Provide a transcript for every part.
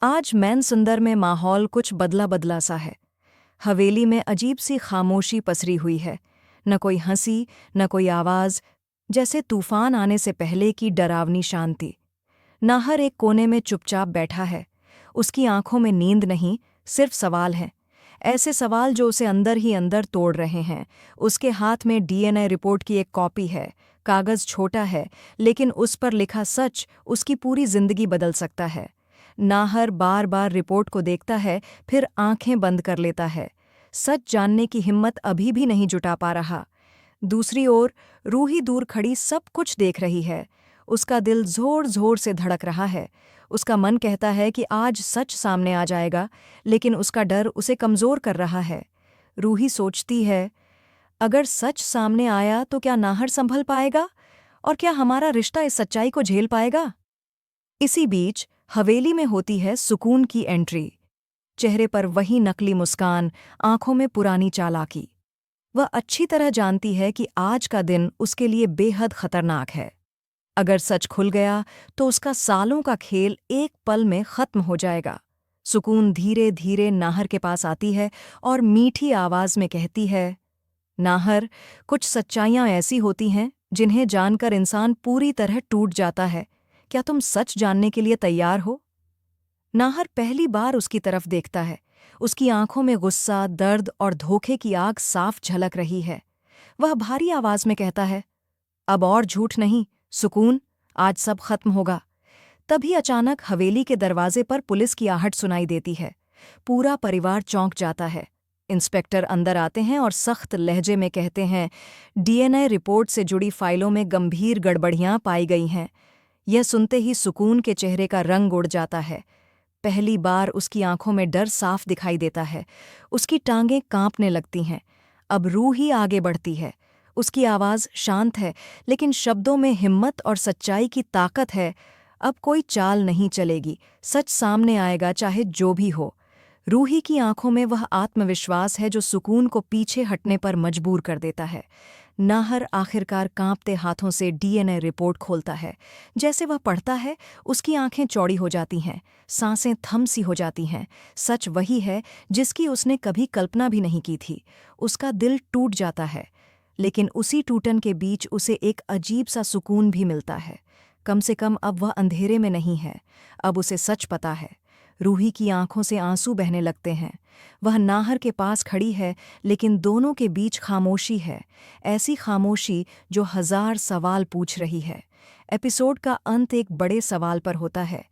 आज मैन सुंदर में माहौल कुछ बदला बदला सा है। हवेली में अजीब सी खामोशी पसरी हुई है। न कोई हंसी, न कोई आवाज, जैसे तूफान आने से पहले की डरावनी शांति। नाहर एक कोने में चुपचाप बैठा है। उसकी आंखों में नींद नहीं, सिर्फ सवाल है। ऐसे सवाल जो उसे अंदर ही अंदर तोड़ रहे हैं। उसके हाथ में डीएनए रिपोर्ट की एक कॉपी है। कागज छोटा है, लेकिन उस पर लिखा सच उसकी पूरी जिंदगी बदल सकता है। नाहर बार बार रिपोर्ट को देखता है, फिर आंखें बंद कर लेता है। सच जानने की हिम्मत अभी भी नहीं जुटा पा रहा। दूसरी ओर रूही दूर खड़ी सब कुछ देख रही है। उसका दिल जोर जोर से धड़क रहा है। उसका मन कहता है कि आज सच सामने आ जाएगा, लेकिन उसका डर उसे कमजोर कर रहा है। रूही सोचती है, अगर सच सामने आया तो क्या नाहर संभल पाएगा, और क्या हमारा रिश्ता इस सच्चाई को झेल पाएगा। इसी बीच हवेली में होती है सुकून की एंट्री। चेहरे पर वही नकली मुस्कान, आंखों में पुरानी चालाकी। वह अच्छी तरह जानती है कि आज का दिन उसके लिए बेहद खतरनाक है। अगर सच खुल गया तो उसका सालों का खेल एक पल में खत्म हो जाएगा। सुकून धीरे धीरे नाहर के पास आती है और मीठी आवाज में कहती है, नाहर, कुछ सच्चाइयां ऐसी होती हैं जिन्हें जानकर इंसान पूरी तरह टूट जाता है। क्या तुम सच जानने के लिए तैयार हो? नाहर पहली बार उसकी तरफ देखता है। उसकी आंखों में गुस्सा, दर्द और धोखे की आग साफ झलक रही है। वह भारी आवाज में कहता है, अब और झूठ नहीं, सुकून, आज सब खत्म होगा। तभी अचानक हवेली के दरवाजे पर पुलिस की आहट सुनाई देती है। पूरा परिवार चौंक जाता है। इंस्पेक्टर अंदर आते हैं और सख्त लहजे में कहते हैं, डीएनए रिपोर्ट से जुड़ी फाइलों में गंभीर गड़बड़ियां पाई गई हैं। यह सुनते ही सुकून के चेहरे का रंग उड़ जाता है। पहली बार उसकी आंखों में डर साफ दिखाई देता है। उसकी टांगें कांपने लगती हैं। अब रूह ही आगे बढ़ती है। उसकी आवाज़ शांत है, लेकिन शब्दों में हिम्मत और सच्चाई की ताकत है। अब कोई चाल नहीं चलेगी, सच सामने आएगा चाहे जो भी हो। रूही की आंखों में वह आत्मविश्वास है जो सुकून को पीछे हटने पर मजबूर कर देता है। नाहर आखिरकार कांपते हाथों से डीएनए रिपोर्ट खोलता है। जैसे वह पढ़ता है, उसकी आंखें चौड़ी हो जाती हैं, सांसें थम सी हो जाती हैं। सच वही है जिसकी उसने कभी कल्पना भी नहीं की थी। उसका दिल टूट जाता है, लेकिन उसी टूटन के बीच उसे एक अजीब सा सुकून भी मिलता है। कम से कम अब वह अंधेरे में नहीं है। अब उसे सच पता है। रूही की आंखों से आंसू बहने लगते हैं। वह नाहर के पास खड़ी है, लेकिन दोनों के बीच खामोशी है। ऐसी खामोशी जो 1000 सवाल पूछ रही है। एपिसोड का अंत एक बड़े सवाल पर होता है।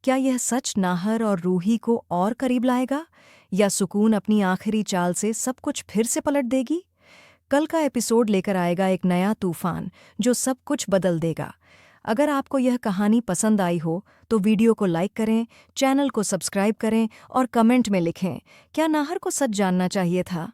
क्या यह सच नाहर और रूही को और करीब लाएगा, या सुकून अपनी आखिरी चाल से सब कुछ फिर से पलट देगी? कल का एपिसोड लेकर आएगा एक नया तूफान जो सब कुछ बदल देगा। अगर आपको यह कहानी पसंद आई हो तो वीडियो को लाइक करें, चैनल को सब्सक्राइब करें और कमेंट में लिखें, क्या नाहर को सच जानना चाहिए था।